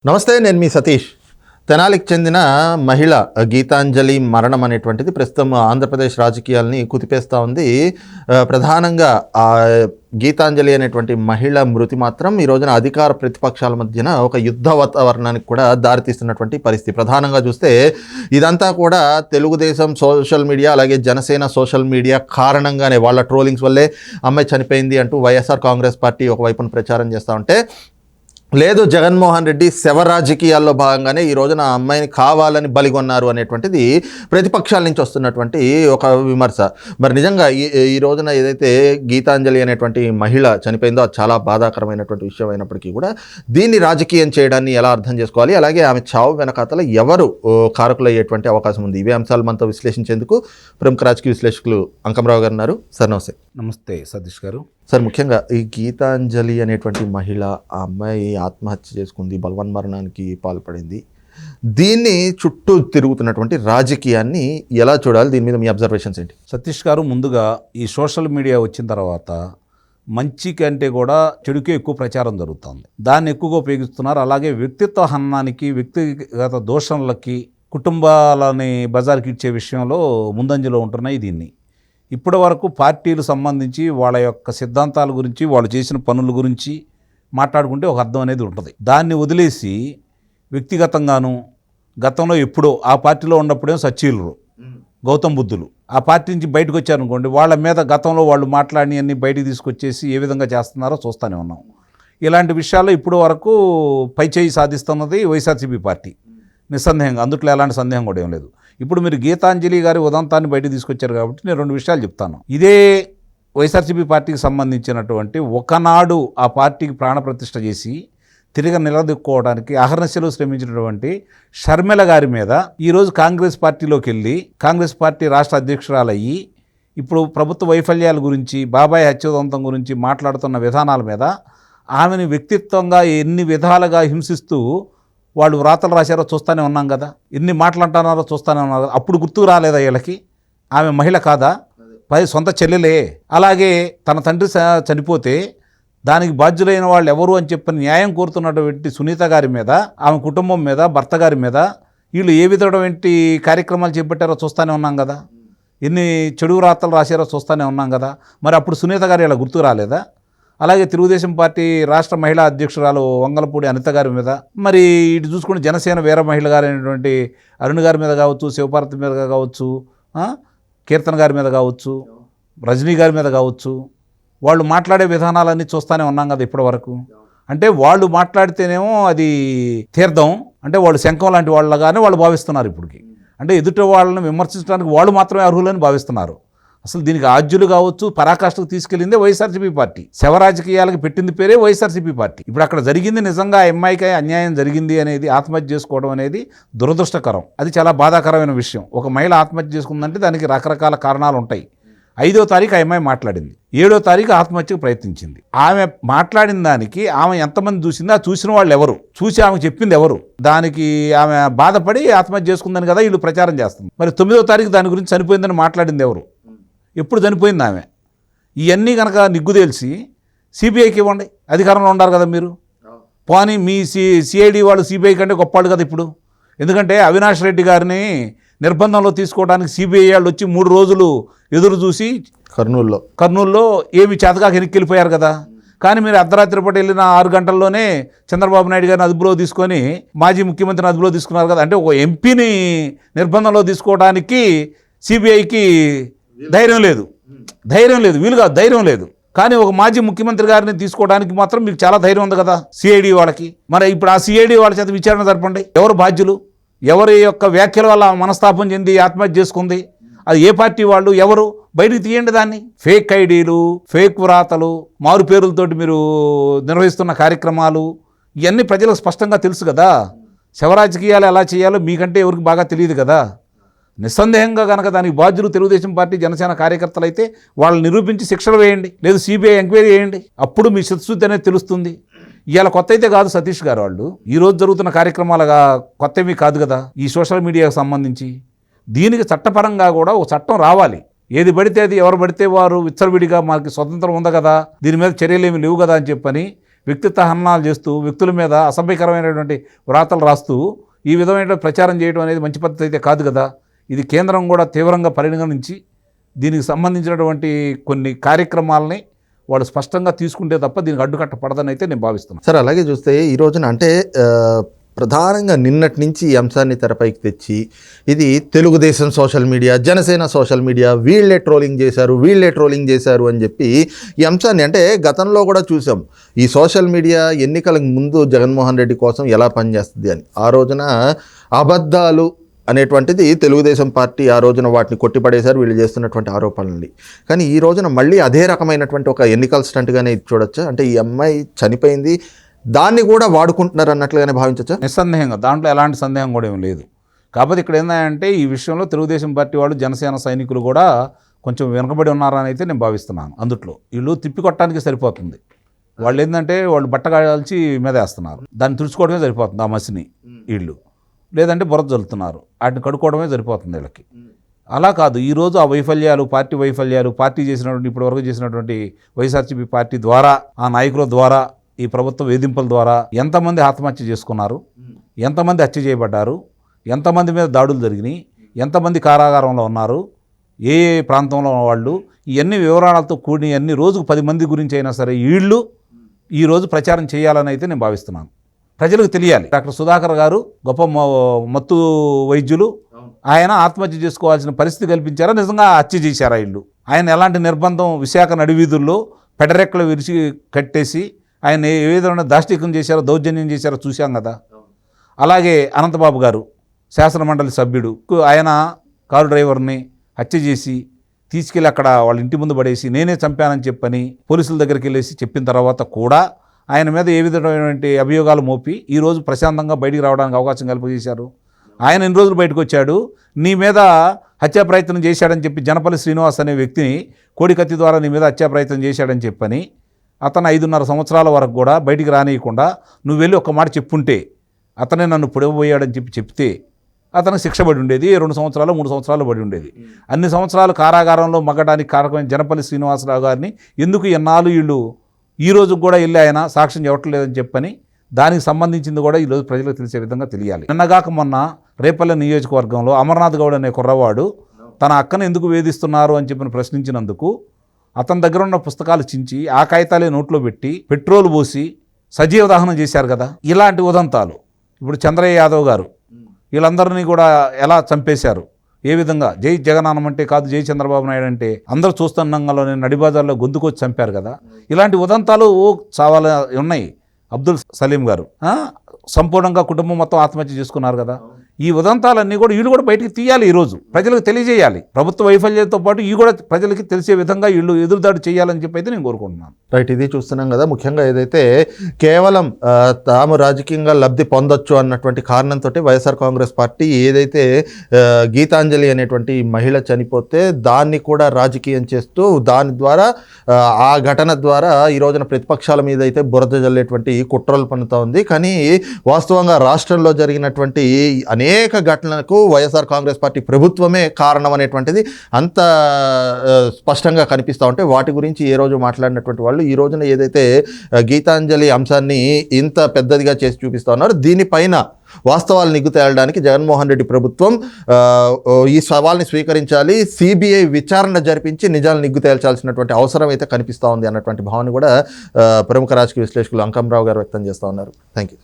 నమస్తే, నేను మీ సతీష్. తెనాలికి చెందిన మహిళ గీతాంజలి మరణం అనేటువంటిది ప్రస్తుతం ఆంధ్రప్రదేశ్ రాజకీయాల్ని కుదిపేస్తూ ఉంది. ప్రధానంగా ఆ గీతాంజలి అనేటువంటి మహిళ మృతి మాత్రం ఈ రోజున అధికార ప్రతిపక్షాల మధ్యన ఒక యుద్ధ వాతావరణానికి కూడా దారితీస్తున్నటువంటి పరిస్థితి. ప్రధానంగా చూస్తే ఇదంతా కూడా తెలుగుదేశం సోషల్ మీడియా, అలాగే జనసేన సోషల్ మీడియా కారణంగానే, వాళ్ళ ట్రోలింగ్స్ వల్లే అమ్మాయి చనిపోయింది అంటూ వైఎస్ఆర్ కాంగ్రెస్ పార్టీ ఒకవైపున ప్రచారం చేస్తూ ఉంటే, లేదు జగన్మోహన్ రెడ్డి శవ రాజకీయాల్లో భాగంగానే ఈ రోజున ఆ అమ్మాయిని కావాలని బలిగొన్నారు అనేటువంటిది ప్రతిపక్షాల నుంచి వస్తున్నటువంటి ఒక విమర్శ. మరి నిజంగా ఈ రోజున ఏదైతే గీతాంజలి అనేటువంటి మహిళ చనిపోయిందో అది చాలా బాధాకరమైనటువంటి విషయం అయినప్పటికీ కూడా దీన్ని రాజకీయం చేయడాన్ని ఎలా అర్థం చేసుకోవాలి, అలాగే ఆమె చావు వెనకాతల ఎవరు కారకులయ్యేటువంటి అవకాశం ఉంది, ఇవే అంశాలు మనతో విశ్లేషించేందుకు ప్రముఖ రాజకీయ విశ్లేషకులు అంకమరావు గారు ఉన్నారు. సార్ నమస్తే. నమస్తే సతీష్ గారు. సార్, ముఖ్యంగా ఈ గీతాంజలి అనేటువంటి మహిళ, ఆ అమ్మాయి ఆత్మహత్య చేసుకుంది, బలవన్మరణానికి పాల్పడింది. దీన్ని చుట్టూ తిరుగుతున్నటువంటి రాజకీయాన్ని ఎలా చూడాలి, దీని మీద మీ అబ్జర్వేషన్స్ ఏంటి? సతీష్ గారు, ముందుగా ఈ సోషల్ మీడియా వచ్చిన తర్వాత మంచి కంటే కూడా చెడుకే ఎక్కువ ప్రచారం జరుగుతుంది. దాన్ని ఎక్కువగా ఉపయోగిస్తున్నారు. అలాగే వ్యక్తిత్వ హననానికి, వ్యక్తిగత దోషణలకి, కుటుంబాలని బజార్కి ఇచ్చే విషయంలో ముందంజలో ఉంటున్నాయి. దీన్ని ఇప్పటి వరకు పార్టీలు సంబంధించి వాళ్ళ యొక్క సిద్ధాంతాల గురించి, వాళ్ళు చేసిన పనుల గురించి మాట్లాడుకుంటే ఒక అర్థం అనేది ఉంటుంది. దాన్ని వదిలేసి వ్యక్తిగతంగాను, గతంలో ఎప్పుడో ఆ పార్టీలో ఉన్నప్పుడేమో సచ్చీలురు, గౌతమ్ బుద్ధులు ఆ పార్టీ నుంచి బయటకు వచ్చారనుకోండి, వాళ్ళ మీద గతంలో వాళ్ళు మాట్లాడినవన్నీ బయటికి తీసుకొచ్చేసి ఏ విధంగా చేస్తున్నారో చూస్తూనే ఉన్నాం. ఇలాంటి విషయాల్లో ఇప్పుడు వరకు పైచేయి సాధిస్తున్నది వైఎస్ఆర్సీపీ పార్టీ, నిస్సందేహంగా. అందుట్లో ఎలాంటి సందేహం కూడా ఏం లేదు. ఇప్పుడు మీరు గీతాంజలి గారి ఉదంతాన్ని బయటకు తీసుకొచ్చారు కాబట్టి నేను రెండు విషయాలు చెప్తాను. ఇదే వైఎస్ఆర్సీపీ పార్టీకి సంబంధించినటువంటి ఒకనాడు ఆ పార్టీకి ప్రాణప్రతిష్ఠ చేసి తిరిగి నిలదొక్కుకోవడానికి అహర్నిశలు శ్రమించినటువంటి షర్మిల గారి మీద ఈరోజు కాంగ్రెస్ పార్టీలోకి వెళ్ళి కాంగ్రెస్ పార్టీ రాష్ట్ర అధ్యక్షురాలయ్యి ఇప్పుడు ప్రభుత్వ వైఫల్యాల గురించి, బాబాయ్ హత్యోదంతం గురించి మాట్లాడుతున్న విధానాల మీద ఆమెను వ్యక్తిత్వంగా ఎన్ని విధాలుగా హింసిస్తూ వాళ్ళు వ్రాతలు రాశారో చూస్తూనే ఉన్నాం కదా, ఎన్ని మాట్లాడుతున్నారో చూస్తూనే ఉన్నారు. అప్పుడు గుర్తుకు రాలేదా వీళ్ళకి ఆమె మహిళ కాదా, పది సొంత చెల్లెలే. అలాగే తన తండ్రి చనిపోతే దానికి బాధ్యులైన వాళ్ళు ఎవరు అని చెప్పని న్యాయం కోరుతున్నటువంటి సునీత గారి మీద, ఆమె కుటుంబం మీద, భర్త గారి మీద వీళ్ళు ఏ విధమైనటువంటి కార్యక్రమాలు చేపట్టారో చూస్తూనే ఉన్నాం కదా, ఎన్ని చెడు వ్రాతలు రాశారో చూస్తూనే ఉన్నాం కదా. మరి అప్పుడు సునీత గారు ఇలా గుర్తుకు రాలేదా? అలాగే తెలుగుదేశం పార్టీ రాష్ట్ర మహిళా అధ్యక్షురాలు వంగలపూడి అనిత గారి మీద, మరి ఇటు చూసుకుంటే జనసేన వీర మహిళ గారు అయినటువంటి అరుణ్ గారి మీద కావచ్చు, శివపార్వతి మీద కావచ్చు, కీర్తన గారి మీద కావచ్చు, రజనీ గారి మీద కావచ్చు, వాళ్ళు మాట్లాడే విధానాలన్నీ చూస్తూనే ఉన్నాం కదా ఇప్పటి వరకు. అంటే వాళ్ళు మాట్లాడితేనేమో అది తీర్థం, అంటే వాళ్ళు శంఖం లాంటి వాళ్ళగానే వాళ్ళు భావిస్తున్నారు ఇప్పటికి. అంటే ఎదుటి వాళ్ళని విమర్శించడానికి వాళ్ళు మాత్రమే అర్హులని భావిస్తున్నారు. అసలు దీనికి ఆద్యులు కావచ్చు, పరాకాష్ఠకు తీసుకెళ్ళిందే వైఎస్ఆర్సీపీ పార్టీ. శవ రాజకీయాలకు పెట్టింది పేరే వైఎస్ఆర్సీపీ పార్టీ. ఇప్పుడు అక్కడ జరిగింది నిజంగా అమ్మాయికి అన్యాయం జరిగింది అనేది, ఆత్మహత్య చేసుకోవడం అనేది దురదృష్టకరం. అది చాలా బాధాకరమైన విషయం. ఒక మహిళ ఆత్మహత్య చేసుకుందంటే దానికి రకరకాల కారణాలు ఉంటాయి. 5వ తారీఖు ఆ అమ్మాయి మాట్లాడింది, 7వ తారీఖు ఆత్మహత్యకు ప్రయత్నించింది. ఆమె మాట్లాడిన దానికి ఆమె ఎంతమంది చూసిందో, ఆ చూసిన వాళ్ళు ఎవరు, చూసి ఆమెకు చెప్పింది ఎవరు, దానికి ఆమె బాధపడి ఆత్మహత్య చేసుకుందని కదా వీళ్ళు ప్రచారం చేస్తుంది. మరి 9వ తారీఖు దాని గురించి చనిపోయిందని మాట్లాడింది ఎవరు, ఎప్పుడు చనిపోయింది ఆమె? ఇవన్నీ కనుక నిగ్గు తేల్చి సిబిఐకి ఇవ్వండి, అధికారంలో ఉన్నారు కదా మీరు. పోనీ మీ సిఐడి వాళ్ళు సిబిఐ కంటే గొప్పవాళ్ళు కదా ఇప్పుడు. ఎందుకంటే అవినాష్ రెడ్డి గారిని నిర్బంధంలో తీసుకోవడానికి సిబిఐ వాళ్ళు వచ్చి 3 రోజులు ఎదురు చూసి కర్నూలులో ఏమి చేతకాక వెనక్కి కదా. కానీ మీరు అర్ధరాత్రి పూట వెళ్ళిన 6 గంటల్లోనే చంద్రబాబు నాయుడు గారిని అదుపులో తీసుకొని మాజీ ముఖ్యమంత్రిని అదుపులో తీసుకున్నారు కదా. అంటే ఒక ఎంపీని నిర్బంధంలో తీసుకోవడానికి సిబిఐకి ధైర్యం లేదు, వీలుగా ధైర్యం లేదు. కానీ ఒక మాజీ ముఖ్యమంత్రి గారిని తీసుకోవడానికి మాత్రం మీకు చాలా ధైర్యం ఉంది కదా సిఐడి వాళ్ళకి. మరి ఇప్పుడు ఆ సిఐడి వాళ్ళ చేత విచారణ జరపండి. ఎవరు బాధ్యులు, ఎవరి యొక్క వ్యాఖ్యల వల్ల మనస్తాపం చెంది ఆత్మహత్య చేసుకుంది, అది ఏ పార్టీ వాళ్ళు, ఎవరు, బయటికి తీయండి దాన్ని. ఫేక్ ఐడీలు, ఫేక్ వ్రాతలు, మారు పేరులతోటి మీరు నిర్వహిస్తున్న కార్యక్రమాలు ఇవన్నీ ప్రజలకు స్పష్టంగా తెలుసు కదా. శవరాజకీయాలు ఎలా చేయాలో మీకంటే ఎవరికి బాగా తెలియదు కదా. నిస్సందేహంగా కనుక దానికి బాధ్యులు తెలుగుదేశం పార్టీ, జనసేన కార్యకర్తలు అయితే వాళ్ళని నిరూపించి శిక్షలు వేయండి, లేదు సిబిఐ ఎంక్వైరీ చేయండి. అప్పుడు మీ చిత్తశుద్ధి అనేది తెలుస్తుంది. ఇవాళ కొత్త అయితే కాదు సతీష్ గారు, వాళ్ళు ఈరోజు జరుగుతున్న కార్యక్రమాలుగా కొత్తవి కాదు కదా ఈ సోషల్ మీడియాకు సంబంధించి. దీనికి చట్టపరంగా కూడా ఒక చట్టం రావాలి. ఏది పడితే అది, ఎవరు పడితే వారు విచ్చలవిడిగా మాకు స్వతంత్రం ఉంది కదా, దీని మీద చర్యలు ఏమి లేవు కదా అని చెప్పని వ్యక్తిత్వ హననాలు చేస్తూ వ్యక్తుల మీద అసభ్యకరమైనటువంటి వ్రాతలు రాస్తూ ఈ విధమైన ప్రచారం చేయడం అనేది మంచి పద్ధతి అయితే కాదు కదా. ఇది కేంద్రం కూడా తీవ్రంగా పరిగణించి దీనికి సంబంధించినటువంటి కొన్ని కార్యక్రమాలని వాళ్ళు స్పష్టంగా తీసుకుంటే తప్ప దీనికి అడ్డుకట్ట పడదని అయితే నేను భావిస్తున్నాను. సార్ అలాగే చూస్తే ఈ రోజున అంటే ప్రధానంగా నిన్నటి నుంచి ఈ అంశాన్ని తెరపైకి తెచ్చి ఇది Telugu Desam social media, Janasena social media వీళ్ళే ట్రోలింగ్ చేశారు అని చెప్పి ఈ అంశాన్ని అంటే గతంలో కూడా చూసాం. ఈ సోషల్ మీడియా ఎన్నికలకు ముందు జగన్మోహన్ రెడ్డి కోసం ఎలా పనిచేస్తుంది అని. ఆ రోజున అబద్ధాలు అనేటువంటిది తెలుగుదేశం పార్టీ ఆ రోజున వాటిని కొట్టిపడేశారు వీళ్ళు చేస్తున్నటువంటి ఆరోపణల్ని. కానీ ఈ రోజున మళ్ళీ అదే రకమైనటువంటి ఒక ఎన్నికల స్టంట్గానే ఇది చూడొచ్చా? అంటే ఈ అమ్మాయి చనిపోయింది, దాన్ని కూడా వాడుకుంటున్నారు అన్నట్లుగానే భావించచ్చా? నిస్సందేహంగా దాంట్లో ఎలాంటి సందేహం కూడా ఏం లేదు. కాకపోతే ఇక్కడ ఏంటంటే ఈ విషయంలో తెలుగుదేశం పార్టీ వాళ్ళు, జనసేన సైనికులు కూడా కొంచెం వెనకబడి ఉన్నారని అయితే నేను భావిస్తున్నాను. అందుట్లో వీళ్ళు తిప్పికొట్టడానికి సరిపోతుంది. వాళ్ళు ఏంటంటే వాళ్ళు బట్ట కాల్చి మీద వేస్తున్నారు, దాన్ని తుడుచుకోవడమే సరిపోతుంది ఆ మసిని వీళ్ళు, లేదంటే బురద జల్లుతున్నారు, వాటిని కడుక్కోవడమే సరిపోతుంది వీళ్ళకి. అలా కాదు, ఈరోజు ఆ వైఫల్యాలు, పార్టీ చేసినటువంటి ఇప్పటివరకు చేసినటువంటి వైఎస్ఆర్సీపీ పార్టీ ద్వారా, ఆ నాయకుల ద్వారా, ఈ ప్రభుత్వ వేధింపుల ద్వారా ఎంతమంది ఆత్మహత్య చేసుకున్నారు, ఎంతమంది హత్య చేయబడ్డారు, ఎంతమంది మీద దాడులు జరిగినాయి, ఎంతమంది కారాగారంలో ఉన్నారు, ఏ ప్రాంతంలో వాళ్ళు, ఇవన్నీ వివరాలతో కూడిన అన్ని రోజుకు 10 మంది గురించి అయినా సరే వీళ్ళు ఈరోజు ప్రచారం చేయాలని అయితే నేను భావిస్తున్నాను. ప్రజలకు తెలియాలి. డాక్టర్ సుధాకర్ గారు గొప్ప మత్తు వైద్యులు, ఆయన ఆత్మహత్య చేసుకోవాల్సిన పరిస్థితి కల్పించారా, నిజంగా హత్య చేశారా వీళ్ళు? ఆయన ఎలాంటి నిర్బంధం విశాఖ నడివీధుల్లో పెడరెక్కలు విరిచి కట్టేసి ఆయన ఏ విధంగా దాష్టికం చేశారో, దౌర్జన్యం చేశారో చూశాం కదా. అలాగే అనంతబాబు గారు శాసనమండలి సభ్యుడు, ఆయన కారు డ్రైవర్ని హత్య చేసి తీసుకెళ్ళి అక్కడ వాళ్ళ ఇంటి ముందు పడేసి నేనే చంపానని చెప్పని పోలీసుల దగ్గరికి వెళ్ళేసి చెప్పిన తర్వాత కూడా ఆయన మీద ఏ విధమైనటువంటి అభియోగాలు మోపి ఈరోజు ప్రశాంతంగా బయటికి రావడానికి అవకాశం కల్పించేశారు. ఆయన ఎన్ని రోజులు బయటకు వచ్చాడు, నీ మీద హత్యా ప్రయత్నం చేశాడని చెప్పి జనపల్లి శ్రీనివాస్ అనే వ్యక్తిని కోడికత్తి ద్వారా నీ మీద హత్యా ప్రయత్నం చేశాడని చెప్పని అతను 5.5 సంవత్సరాల వరకు కూడా బయటికి రానియకుండా నువ్వు వెళ్ళి ఒక్క మాట చెప్పుంటే అతనే నన్ను పొడవబోయాడని చెప్తే అతనికి శిక్ష పడి ఉండేది, 2 సంవత్సరాలు 3 సంవత్సరాలు పడి ఉండేది. అన్ని సంవత్సరాలు కారాగారంలో మగ్గడానికి కారకమైన జనపల్లి శ్రీనివాసరావు గారిని ఎందుకు ఎన్నాళ్ళు వీళ్ళు ఈ రోజు కూడా వెళ్ళి ఆయన సాక్ష్యం చెప్పట్లేదని చెప్పని దానికి సంబంధించింది కూడా ఈరోజు ప్రజలకు తెలిసే విధంగా తెలియాలి. నిన్నగాక మొన్న రేపల్లె నియోజకవర్గంలో అమర్నాథ్ గౌడ్ అనే కుర్రవాడు తన అక్కను ఎందుకు వేధిస్తున్నారు అని చెప్పి ప్రశ్నించినందుకు అతని దగ్గర ఉన్న పుస్తకాలు చించి ఆ కాగితాలే నోట్లో పెట్టి పెట్రోల్ పోసి సజీవ దహనం చేశారు కదా. ఇలాంటి ఉదంతాలు ఇప్పుడు చంద్రయ్య యాదవ్ గారు వీళ్ళందరినీ కూడా ఎలా చంపేశారు, ఏ విధంగా జై జగనాన్నం అంటే కాదు జై చంద్రబాబు నాయుడు అంటే అందరూ చూస్తున్నంగానే నడిబాజార్లో గొంతుకొచ్చి చంపారు కదా. ఇలాంటి ఉదంతాలు చాలా ఉన్నాయి. అబ్దుల్ సలీం గారు సంపూర్ణంగా కుటుంబం మొత్తం ఆత్మహత్య చేసుకున్నారు కదా. ఈ ఉదంతాలన్నీ కూడా వీళ్ళు కూడా బయటికి తీయాలి, ఈరోజు ప్రజలకు తెలియజేయాలి. ప్రభుత్వ వైఫల్యంతో పాటు ఈ కూడా ప్రజలకి తెలిసే విధంగా వీళ్ళు ఎదురుదాడి చేయాలని చెప్పి అయితే నేను కోరుకుంటున్నాను. రైట్, ఇది చూస్తున్నాం కదా. ముఖ్యంగా ఏదైతే కేవలం తాము రాజకీయంగా లబ్ధి పొందొచ్చు అన్నటువంటి కారణంతో వైఎస్ఆర్ కాంగ్రెస్ పార్టీ ఏదైతే గీతాంజలి అనేటువంటి మహిళ చనిపోతే దాన్ని కూడా రాజకీయం చేస్తూ దాని ద్వారా ఆ ఘటన ద్వారా ఈ రోజున ప్రతిపక్షాల మీద అయితే బురద జల్లేటువంటి కుట్రలు పన్నుతూ ఉంది. కానీ వాస్తవంగా రాష్ట్రంలో జరిగినటువంటి అనేక ఘటనలకు వైఎస్ఆర్ కాంగ్రెస్ పార్టీ ప్రభుత్వమే కారణం అనేటువంటిది అంత స్పష్టంగా కనిపిస్తూ ఉంటే వాటి గురించి ఏ రోజు మాట్లాడినటువంటి వాళ్ళు ఈ రోజున ఏదైతే గీతాంజలి అంశాన్ని ఇంత పెద్దదిగా చేసి చూపిస్తూ ఉన్నారు, దీనిపైన వాస్తవాలు నిగ్గు తేలడానికి జగన్మోహన్ రెడ్డి ప్రభుత్వం ఈ సవాల్ని స్వీకరించాలి, సిబిఐ విచారణ జరిపించి నిజాలు నిగ్గు తేల్చాల్సినటువంటి అవసరం అయితే కనిపిస్తూ ఉంది అన్నటువంటి భావన కూడా ప్రముఖ రాజకీయ విశ్లేషకులు అంకంరావు గారు వ్యక్తం చేస్తూ ఉన్నారు. Thank you.